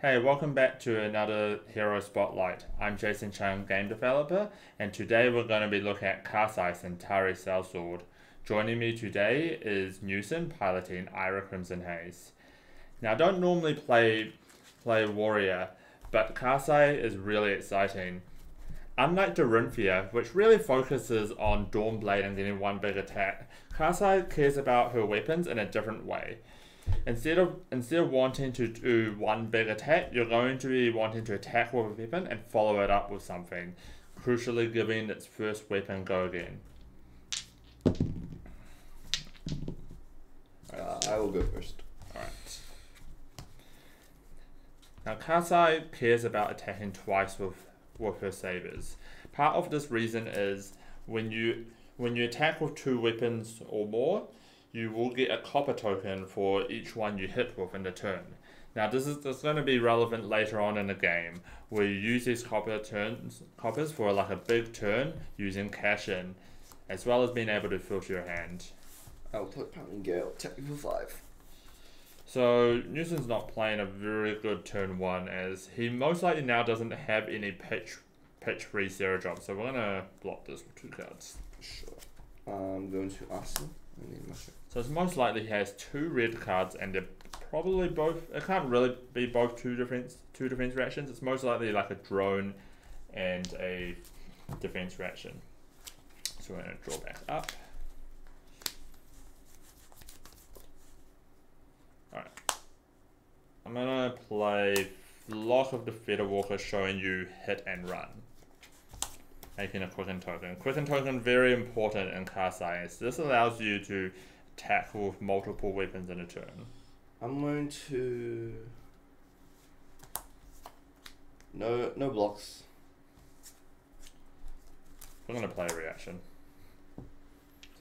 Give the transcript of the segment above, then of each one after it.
Hey, welcome back to another Hero Spotlight. I'm Jason Chung, game developer, and today we're going to be looking at Kassai, Cintari Sellsword. Joining me today is Newsun, piloting Ira Crimson Haze. Now, I don't normally play warrior, but Kassai is really exciting. Unlike Dorinthia, which really focuses on Dawnblade and getting one big attack, Kassai cares about her weapons in a different way. Instead of wanting to do one big attack, you're going to be wanting to attack with a weapon and follow it up with something, crucially giving its first weapon go again. I will go first. Alright. Now Kassai cares about attacking twice with her sabers. Part of this reason is when you attack with two weapons or more, you will get a copper token for each one you hit with in the turn. Now this is going to be relevant later on in the game, where you use these coppers for like a big turn using cash in, as well as being able to filter your hand. I'll play Pounding Gale, attack you for 5. So Newson's not playing a very good turn 1, as he most likely now doesn't have any pitch free Zero Drop, so we're going to block this with 2 cards. For sure. I'm going to Arsenal. I need my shot. So it's most likely he has 2 red cards, and they're probably both. It can't really be both two defense reactions. It's most likely like a drone and a defense reaction. So we're going to draw back up. Alright. I'm going to play Flock of the Featherwalker, showing you hit and run, making a Quicken token. Quicken token very important in Kassai, as this allows you to attack with multiple weapons in a turn. I'm going to no blocks. We're going to play a reaction.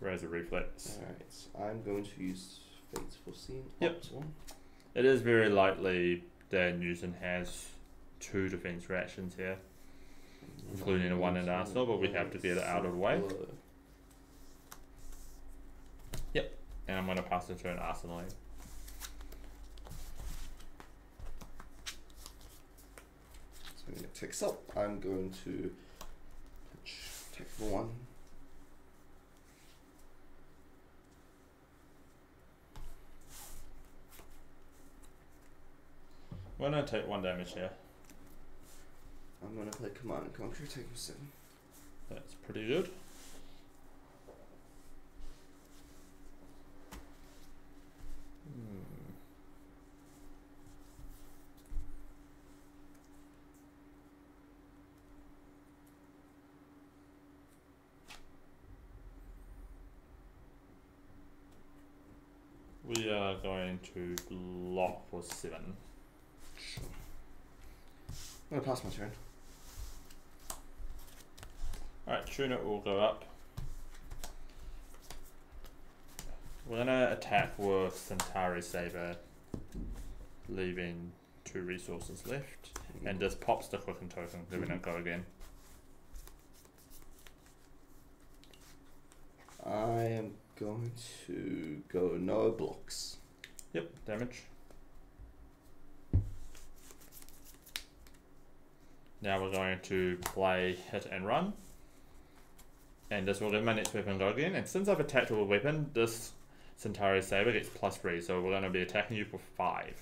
Raise a reflex. Alright, I'm going to use Fate's Foreseen. Yep. It is very likely that Newsun has 2 defense reactions here, including a 1 in Arsenal, but we have to get it out of the way. Yep, and I'm going to pass the turn Arsenal. So when it ticks up, I'm going to attack for 1. We're going to take 1 damage here. I'm going to play Command and Conquer, take for 7. That's pretty good. We are going to block for 7. Sure. I'm going to pass my turn. Alright, Tuna will go up. We're gonna attack with Cintari Saber, leaving 2 resources left, and just pops the Quicken token, then we go again. I am going to go no blocks. Yep, damage. Now we're going to play hit and run. And this will give my next weapon go again. And since I've attacked with a weapon, this Cintari Saber gets +3, so we're going to be attacking you for 5.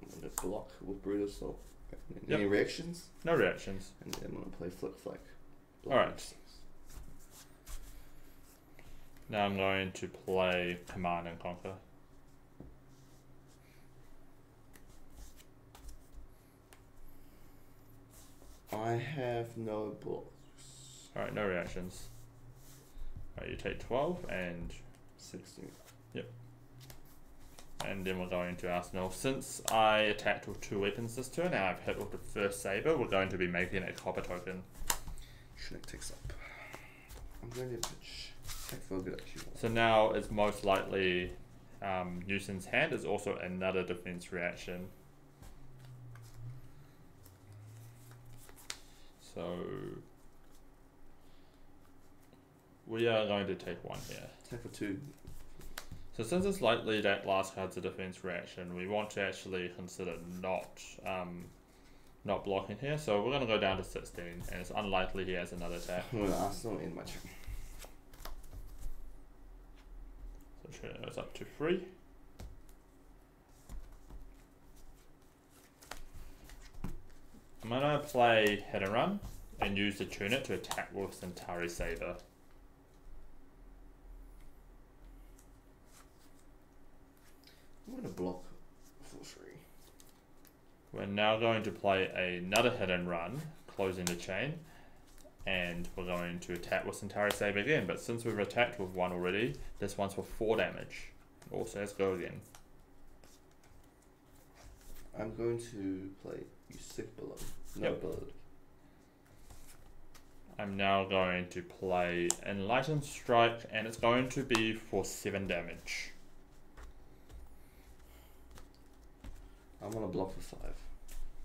I'm going to block with Brutal Assault. Yep. Any reactions? No reactions. And then I'm going to play Flick Flack. Alright. Now I'm going to play Command and Conquer. I have no blocks. Alright, no reactions. Alright, you take 12 and 16. Yep. And then we're going to Arsenal. Since I attacked with 2 weapons this turn and I've hit with the first saber, we're going to be making a copper token. Schnick ticks up. I'm going to pitch. Attack for a good actually. So now it's most likely Newson's hand is also another defense reaction. So we are going to take 1 here. Attack for 2. So since it's likely that last card's a defense reaction, we want to actually consider not blocking here. So we're gonna go down to 16, and it's unlikely he has another attack. I'm gonna Arsenal in my turn. So turn goes up to 3. I'm gonna play Hit and Run and use the Tunic to attack with Cintari Saber. I'm gonna block for 3. We're now going to play another Hit and Run, closing the chain, and we're going to attack with Cintari Saber again, but since we've attacked with 1 already, this one's for 4 damage. Also, let's go again. I'm going to play Sick Balloon. No Yep. bird. I'm now going to play Enlightened Strike, and it's going to be for 7 damage. I'm gonna block for 5.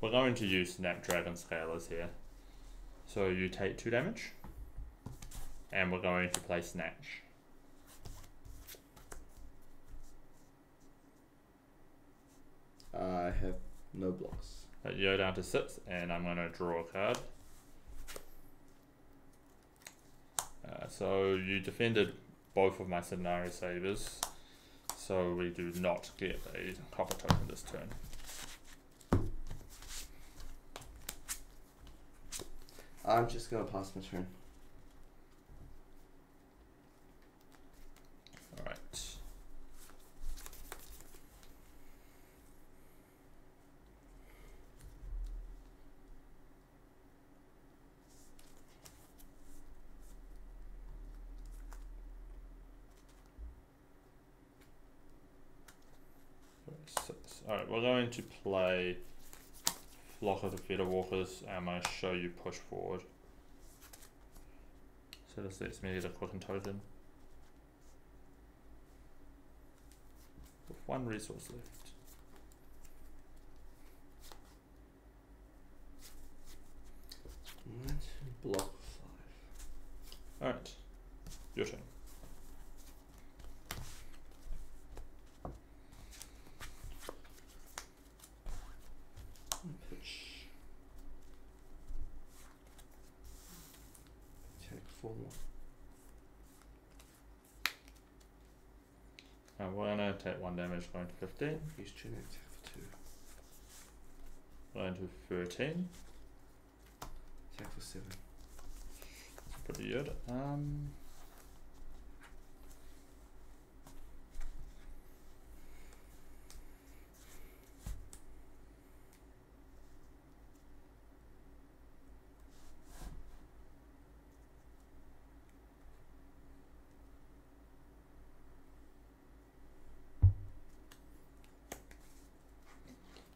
We're going to use Snapdragon Scalers here. So you take 2 damage, and we're going to play Snatch. I have no blocks. You go down to 6, and I'm going to draw a card. So you defended both of my Cintari Sabers, so we do not get a copper token this turn. I'm just gonna pass my turn. Alright. Alright, we're going to play Flock of the Feather Walkers, and I'm going to show you push forward. So this lets me get a quicken token. With 1 resource left. I'm going to block 5. Alright, your turn. Pitch. Take 4 more. Now we're going to take 1 damage, going to 15. Use Tunic, attack for 2. Going to 13. Attack for 7. That's pretty good.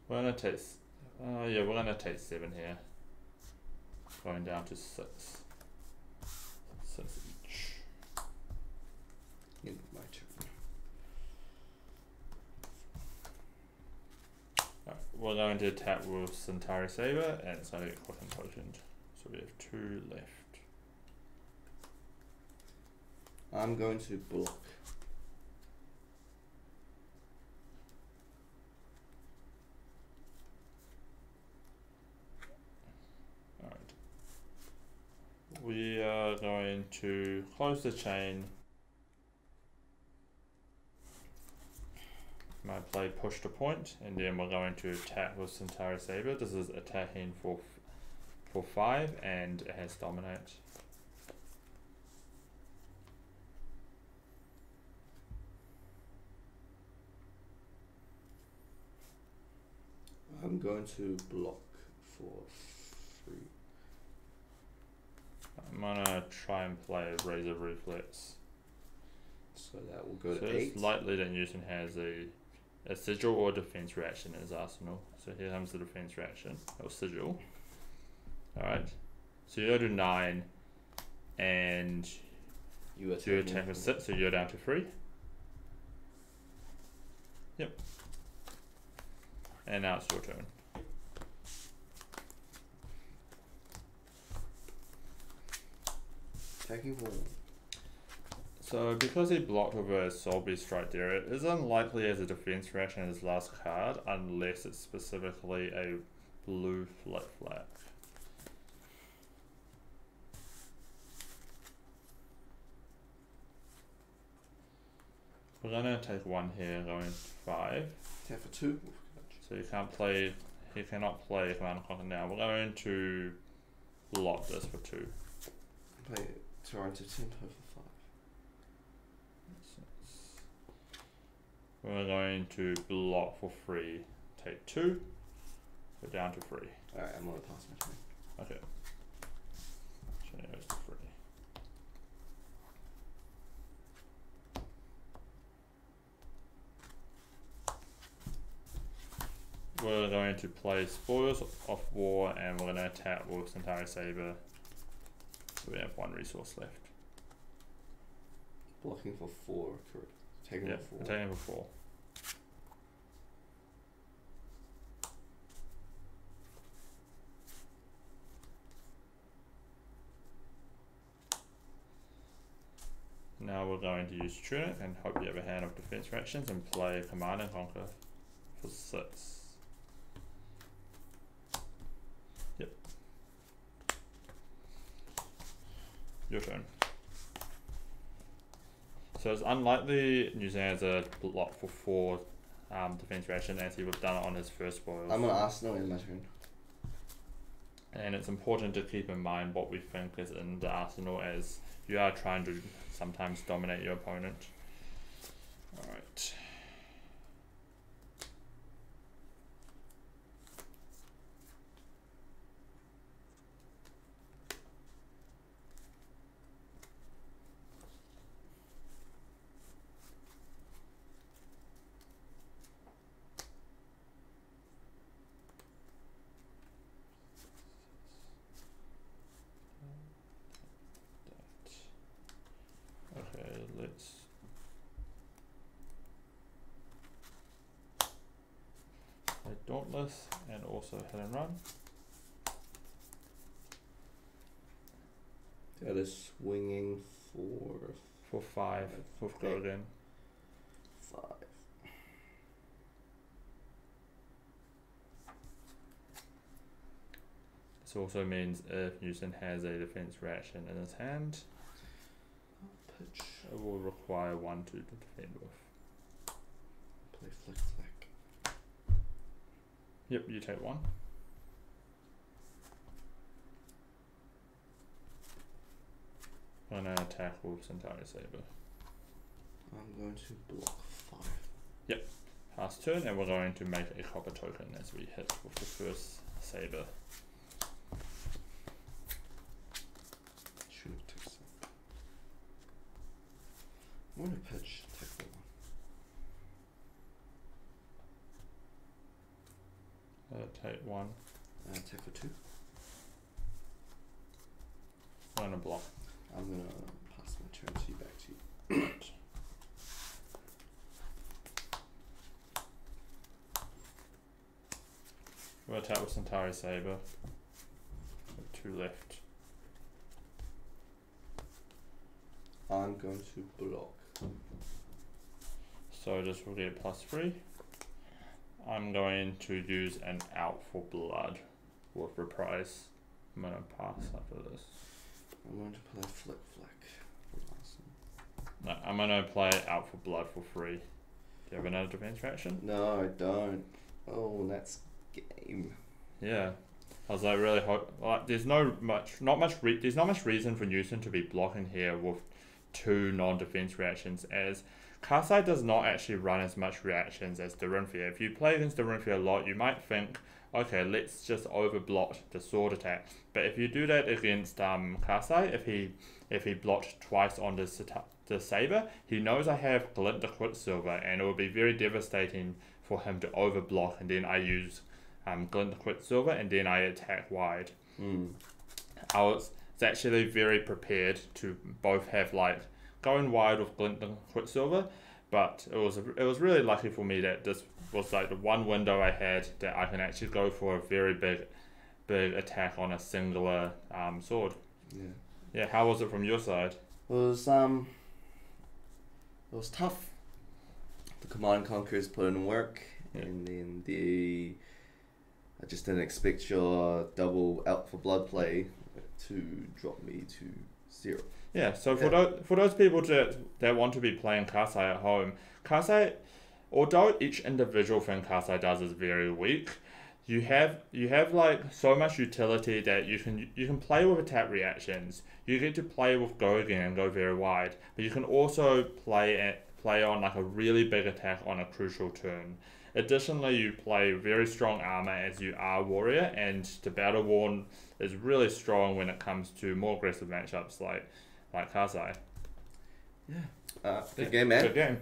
We're gonna take, yeah, we're gonna take 7 here. Going down to 6. 6 each. End of my turn. Alright, we're going to attack with Cintari Saber, and it's going to get quicken potioned. So we have 2 left. I'm going to block. We are going to close the chain. Might play push to point, and then we're going to attack with Cintari Saber. This is attacking for 5, and it has dominate. I'm going to block for 3. I'm gonna try and play Razor Reflex. So that will go So to 8. it's likely that Newsun has a sigil or defense reaction in his arsenal. So here comes the defense reaction, or sigil. Alright, so you go to 9, and You attack with 6, so you're down to 3. Yep. And now it's your turn. Attacking for 1. So because he blocked with a Soul Beast Strike there, it is unlikely as a defense reaction as his last card unless it's specifically a blue flip-flap. We're gonna take one here, going 5. Tap for 2. So you can't play, he cannot play Command and Conquer now. We're going to block this for 2. Play Toronto Tempo for 5. We're going to block for 3. Take 2. Go down to 3. Alright, I'm gonna pass my turn. Okay. Change to 3. We're going to play Spoils of War and we're going to attack with Cintari Saber. So we have 1 resource left. Blocking for 4, correct. Taking for 4. Taking for 4. Now we're going to use Tunic and hope you have a hand of defense reactions and play Command and Conquer for 6. Yep. Your turn. So it's unlikely Newsun has a block for 4 defense reaction as he would have done it on his first spoils. I'm gonna Arsenal in my turn. And it's important to keep in mind what we think is in the arsenal as you are trying to sometimes dominate your opponent. Alright. Okay, let's play Dauntless and also Hit and Run. The other swinging for 5 with go again. 5. This also means if Newsun has a defense reaction in his hand, Pitch. it will require 1 to defend with. Play flick flick. Yep, you take 1. I'm gonna attack with Cintari Saber. I'm going to block 5. Pass turn, and we're going to make a copper token as we hit with the first saber. Should have takes up. I'm going to pitch, take the 1. Take 1. Take for 2. I'm gonna block. I'm going to pass my turn to you back to you. Right. We'll attack with Cintari Saber. With 2 left. I'm going to block. So this will get +3. I'm going to use an out for blood with reprise. I'm gonna pass after this. I'm going to play flick flick. No, I'm gonna play out for blood for 3. Do you have another defense reaction? No, I don't. Oh, that's game. Yeah. I was like really like there's not much reason for Newsun to be blocking here with 2 non-defense reactions as Kassai does not actually run as much reactions as Dorinthia. If you play against Dorinthia a lot, you might think, okay, let's just overblock the sword attack. But if you do that against Kassai, if he blocked twice on the saber, he knows I have Glint the Quicksilver, and it will be very devastating for him to overblock, and then I use Glint the Quicksilver, and then I attack wide. I was actually very prepared to both have like going wide with Glint the Quicksilver, but it was really lucky for me that this was like the one window I had that I can actually go for a very big attack on a singular sword. Yeah. Yeah, how was it from your side? It was It was tough. The command conquerors put in work, and then I just didn't expect your double out for blood play to drop me to 0. Yeah, so for those people that want to be playing Kassai at home, Kassai, although each individual thing Kassai does is very weak, you have like so much utility that you can play with attack reactions. You get to play with go again and go very wide, but you can also play on like a really big attack on a crucial turn. Additionally, you play very strong armor as you are warrior, and the battle worn is really strong when it comes to more aggressive matchups like Kassai. Good game, man. Good game.